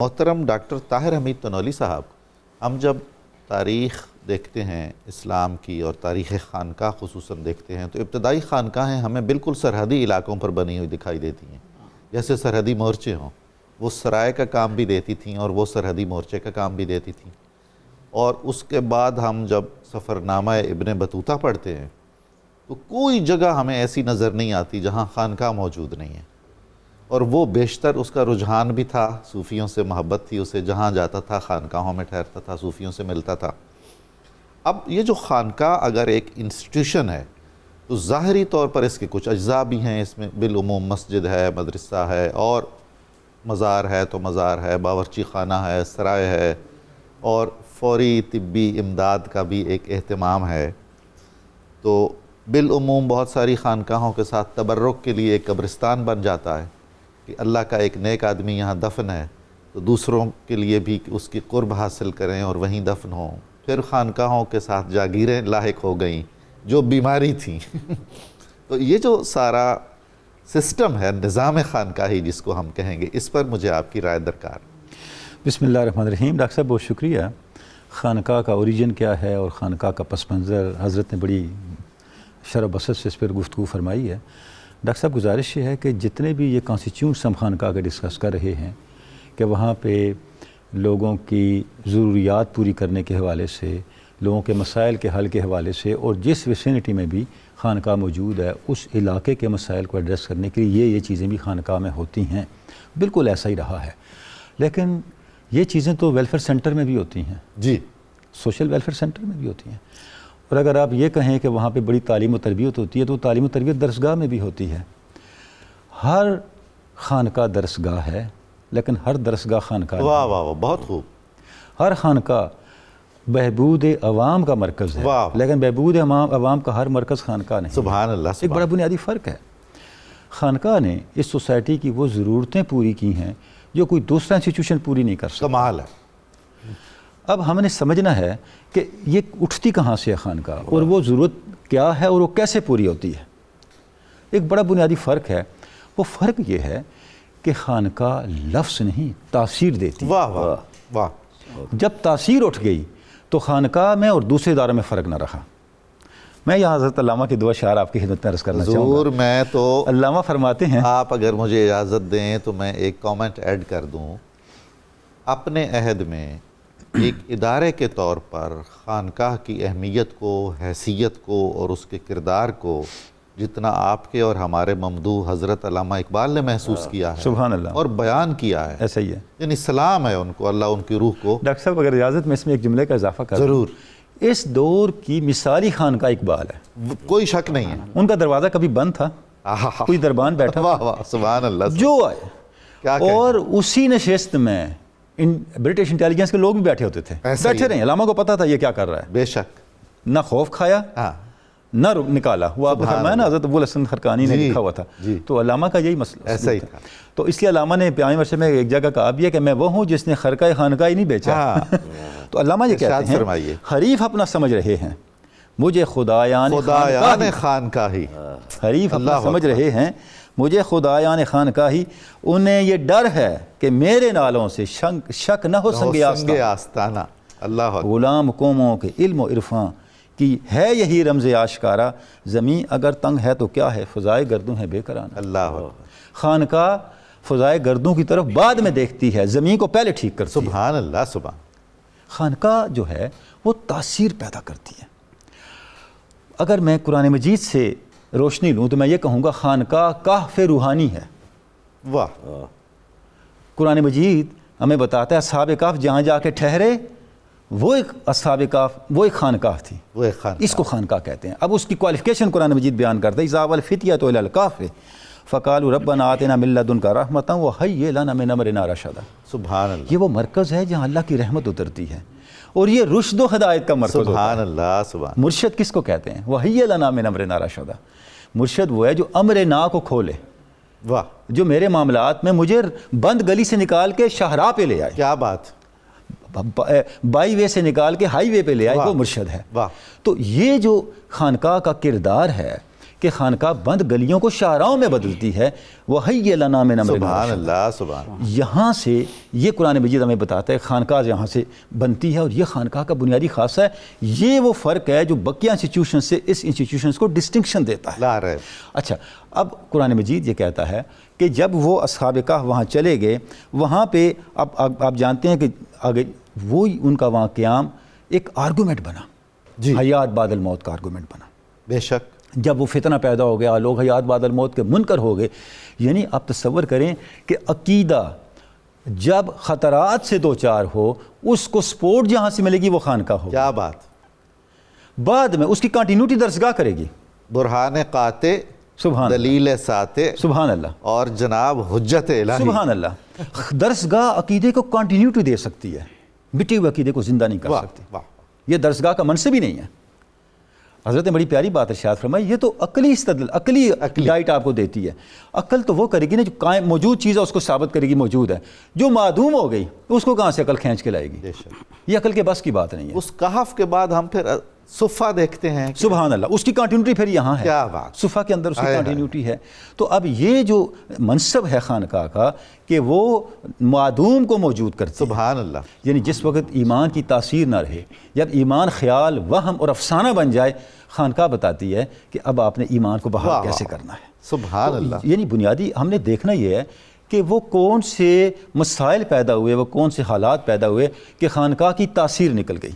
محترم ڈاکٹر طاہر حمید تنولی صاحب، ہم جب تاریخ دیکھتے ہیں اسلام کی اور تاریخ خانقاہ خصوصاً دیکھتے ہیں تو ابتدائی خانقاہیں ہمیں بالکل سرحدی علاقوں پر بنی ہوئی دکھائی دیتی ہیں، جیسے سرحدی مورچے ہوں۔ وہ سرائے کا کام بھی دیتی تھیں اور وہ سرحدی مورچے کا کام بھی دیتی تھیں۔ اور اس کے بعد ہم جب سفرنامہ ابن بطوطہ پڑھتے ہیں تو کوئی جگہ ہمیں ایسی نظر نہیں آتی جہاں خانقاہ موجود نہیں ہے، اور وہ بیشتر اس کا رجحان بھی تھا، صوفیوں سے محبت تھی اسے، جہاں جاتا تھا خانقاہوں میں ٹھہرتا تھا، صوفیوں سے ملتا تھا۔ اب یہ جو خانقاہ اگر ایک انسٹیٹیوشن ہے تو ظاہری طور پر اس کے کچھ اجزاء بھی ہیں، اس میں بالعموم مسجد ہے، مدرسہ ہے، اور مزار ہے تو مزار ہے، باورچی خانہ ہے، سرائے ہے، اور فوری طبی امداد کا بھی ایک اہتمام ہے۔ تو بالعموم بہت ساری خانقاہوں کے ساتھ تبرک کے لیے ایک قبرستان بن جاتا ہے کہ اللہ کا ایک نیک آدمی یہاں دفن ہے تو دوسروں کے لیے بھی اس کی قرب حاصل کریں اور وہیں دفن ہوں۔ پھر خانقاہوں کے ساتھ جاگیریں لاحق ہو گئیں جو بیماری تھیں۔ تو یہ جو سارا سسٹم ہے، نظام خانقاہی جس کو ہم کہیں گے، اس پر مجھے آپ کی رائے درکار۔ بسم اللہ الرحمن الرحیم۔ ڈاکٹر صاحب بہت شکریہ۔ خانقاہ کا اوریجن کیا ہے اور خانقاہ کا پس منظر، حضرت نے بڑی شرح و بسط سے اس پر گفتگو فرمائی ہے۔ ڈاکٹر صاحب گزارش یہ ہے کہ جتنے بھی یہ کانسٹیٹیوٹس ہم خانقاہ کا ڈسکس کر رہے ہیں کہ وہاں پہ لوگوں کی ضروریات پوری کرنے کے حوالے سے، لوگوں کے مسائل کے حل کے حوالے سے، اور جس ویسینٹی میں بھی خانقاہ موجود ہے اس علاقے کے مسائل کو ایڈریس کرنے کے لیے یہ چیزیں بھی خانقاہ میں ہوتی ہیں۔ بالکل ایسا ہی رہا ہے، لیکن یہ چیزیں تو ویلفیئر سینٹر میں بھی ہوتی ہیں، جی، سوشل ویلفیئر سینٹر میں بھی ہوتی ہیں۔ اور اگر آپ یہ کہیں کہ وہاں پہ بڑی تعلیم و تربیت ہوتی ہے تو تعلیم و تربیت درسگاہ میں بھی ہوتی ہے۔ ہر خانقاہ درسگاہ ہے لیکن ہر درسگاہ خانقاہ واہ واہ واہ، بہت خوب۔ ہر خانقاہ بہبود عوام کا مرکز ہے، لیکن بہبود عوام کا ہر مرکز خانقاہ نہیں۔ سبحان اللہ، ایک بڑا بنیادی فرق ہے۔ خانقاہ نے اس سوسائٹی کی وہ ضرورتیں پوری کی ہیں جو کوئی دوسرا انسٹیٹیوشن پوری نہیں کر سکتا۔ کمال ہے۔ اب ہم نے سمجھنا ہے کہ یہ اٹھتی کہاں سے ہے خانقاہ، اور وہ ضرورت کیا ہے اور وہ کیسے پوری ہوتی ہے۔ ایک بڑا بنیادی فرق ہے، وہ فرق یہ ہے کہ خانقاہ لفظ نہیں تاثیر دیتی۔ واہ واہ واہ۔ جب تاثیر اٹھ گئی تو خانقاہ میں اور دوسرے اداروں میں فرق نہ رہا۔ میں یہاں حضرت علامہ کے دو اشعار آپ کی خدمت میں عرض کرنا چاہوں گا۔ ضرور، میں تو علامہ فرماتے ہیں، آپ اگر مجھے اجازت دیں تو میں ایک کامنٹ ایڈ کر دوں۔ اپنے عہد میں ایک ادارے کے طور پر خانقاہ کی اہمیت کو، حیثیت کو اور اس کے کردار کو جتنا آپ کے اور ہمارے ممدوح حضرت علامہ اقبال نے محسوس کیا ہے، سبحان اللہ، اور بیان کیا ہے، ایسا ہی ہے۔ یعنی سلام ہے ان کو، اللہ ان کی روح کو۔ ڈاکٹر صاحب اگر اجازت میں اس میں ایک جملے کا اضافہ کروں۔ ضرور، اس دور کی مثالی خانقاہ اقبال ہے، کوئی شک نہیں ہے۔ ان کا دروازہ کبھی بند تھا، کوئی دربان بیٹھا، واہ واہ، سبحان اللہ، جو آئے، کیا کہیں۔ اور اسی نشست میں برٹش انٹیلیجنس کے لوگ بھی بیٹھے ہوتے تھے، بیٹھے رہے، علامہ کو پتہ تھا یہ کیا کر رہا ہے، بے شک، نہ خوف کھایا نہ نکالا۔ وہ آپ نے فرمایا نا، حضرت ابو الحسن خرقانی نے لکھا ہوا تھا، تو علامہ کا یہی مسئلہ ایسا ہی تھا۔ تو اس لیے علامہ نے پیام ورثے میں ایک جگہ کہا بھی ہے کہ میں وہ ہوں جس نے خرقہ خانقاہ ہی نہیں بیچا۔ تو علامہ یہ کہتے ہیں، حریف اپنا سمجھ رہے ہیں مجھے خدایان خانقاہی، حریف اپنا سمجھ رہے ہیں مجھے خدایان خانقاہی، انہیں یہ ڈر ہے کہ میرے نالوں سے شک نہ ہو سنگ آستانہ۔ اللہ غلام قوموں کے علم و عرفاں کی ہے یہی رمز آشکارا، زمین اگر تنگ ہے تو کیا ہے فضائے گردوں ہے بے کرانہ۔ اللہ، خانقاہ فضائے گردوں کی طرف بعد میں دیکھتی ہے، زمین کو پہلے ٹھیک کرتی ہے۔ سبحان اللہ، سبحان۔ خانقاہ جو ہے وہ تاثیر پیدا کرتی ہے۔ اگر میں قرآن مجید سے روشنی لوں تو میں یہ کہوں گا خانقاہ کہف روحانی ہے۔ واہ، قرآن مجید ہمیں بتاتا ہے اصحاب کہف جہاں جا کے ٹھہرے، وہ ایک اصحاب کہف، وہ ایک خانقاہ تھی، وہ ایک خانقاہ، اس کو خانقاہ کہتے ہیں۔ اب اس کی کوالیفیکیشن قرآن مجید بیان کرتا ہے، اذا الفتیۃ الی الکہف فقالوا ربنا آتنا من لدنک رحمۃ وہیئ لنا من امرنا رشدا۔ سبحان اللہ، یہ وہ مرکز ہے جہاں اللہ کی رحمت اترتی ہے، اور یہ رشد و ہدایت کا مرکز ہوتا ہے۔ سبحان اللہ، سبحان۔ مرشد کس کو کہتے ہیں؟ وہیئ لنا من امرنا رشدا۔ مرشد وہ ہے جو امر نا کو کھولے، واہ، جو میرے معاملات میں مجھے بند گلی سے نکال کے شاہراہ پہ لے آئے، کیا بات، بائی وے سے نکال کے ہائی وے پہ لے آئے، وہ مرشد ہے۔ تو یہ جو خانقاہ کا کردار ہے، کہ خانقاہ بند گلیوں کو شاہراہوں میں بدلتی ہے. وَحَيِّ لَنَا مِنْ أَمْرِنَا سبحان رَشَدًا. اللہ سبحان اللہ. یہاں سے یہ قرآن مجید ہمیں بتاتا ہے خانقاہ یہاں سے بنتی ہے, اور یہ خانقاہ کا بنیادی خاصہ ہے. یہ وہ فرق ہے جو بقیہ انسٹیٹیوشن سے اس انسٹیٹیوشنس کو ڈسٹنکشن دیتا ہے. لا رہے. اچھا, اب قرآن مجید یہ کہتا ہے کہ جب وہ اصحاب کہف وہاں چلے گئے, وہاں پہ اب آپ جانتے ہیں کہ آگے وہی ان کا وہاں قیام ایک آرگومنٹ بنا, جی حیات بعد الموت کا آرگومنٹ بنا. بے شک. جب وہ فتنہ پیدا ہو گیا, لوگ حیات بعد الموت کے منکر ہو گئے. یعنی آپ تصور کریں کہ عقیدہ جب خطرات سے دوچار ہو, اس کو سپورٹ جہاں سے ملے گی وہ خانقاہ ہو. کیا بات. بعد میں اس کی کنٹینیوٹی درسگاہ کرے گی. برہان قاطع, سبحان دلیل ساطع, سبحان اللہ, اور جناب حجت الہی. سبحان اللہ. درسگاہ عقیدے کو کنٹینیوٹی دے سکتی ہے, مٹے ہوئے عقیدے کو زندہ نہیں کر واہ سکتی. واہ. یہ درسگاہ کا منصب ہی نہیں ہے. حضرت نے بڑی پیاری بات ارشاد فرمائی, یہ تو عقلی استدلال, عقلی ڈائٹ آپ کو دیتی ہے. عقل تو وہ کرے گی نا جو قائم موجود چیز ہے اس کو ثابت کرے گی موجود ہے. جو معدوم ہو گئی اس کو کہاں سے عقل کھینچ کے لائے گی. بے شک. یہ عقل کے بس کی بات نہیں ہے. اس کہف کے بعد ہم پھر صفہ دیکھتے ہیں. سبحان اللہ, اس کی کنٹینیوٹی پھر یہاں ہے. کیا بات. صفہ کے اندر اس کی کنٹینیوٹی ہے. تو اب یہ جو منصب ہے خانقاہ کا کہ وہ معدوم کو موجود کرتی ہے. سبحان اللہ. یعنی جس وقت ایمان کی تاثیر نہ رہے, جب ایمان خیال وہم اور افسانہ بن جائے, خانقاہ بتاتی ہے کہ اب آپ نے ایمان کو بحال کیسے کرنا ہے. سبحان اللہ. یعنی بنیادی ہم نے دیکھنا یہ ہے کہ وہ کون سے مسائل پیدا ہوئے, وہ کون سے حالات پیدا ہوئے کہ خانقاہ کی تاثیر نکل گئی.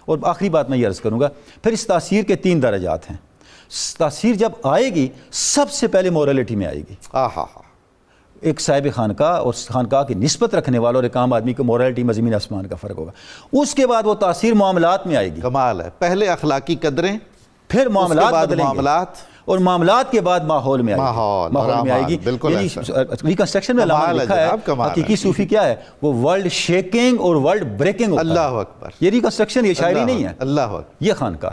اور آخری بات میں یہ عرض کروں گا, پھر اس تاثیر کے 3 درجات ہیں. تاثیر جب آئے گی سب سے پہلے مورالٹی میں آئے گی. ایک صاحب خانقاہ اور خانقاہ کی نسبت رکھنے والا اور ایک عام آدمی کو مورالٹی میں زمین آسمان کا فرق ہوگا. اس کے بعد وہ تاثیر معاملات میں آئے گی. کمال ہے. پہلے اخلاقی قدریں, پھر معاملات بدلیں گے, معاملات, اور معاملات کے بعد ماحول میں آئے گی. ماحول میں آئے گی. یعنی ریکنسٹرکشن میں علامہ نے لکھا ہے حقیقی صوفی کیا ہے, وہ ورلڈ شیکنگ اور ورلڈ بریکنگ. اللہ اکبر. یہ ریکنسٹرکشن, یہ شاعری نہیں ہے, اللہ اکبر. یہ خانقاہ.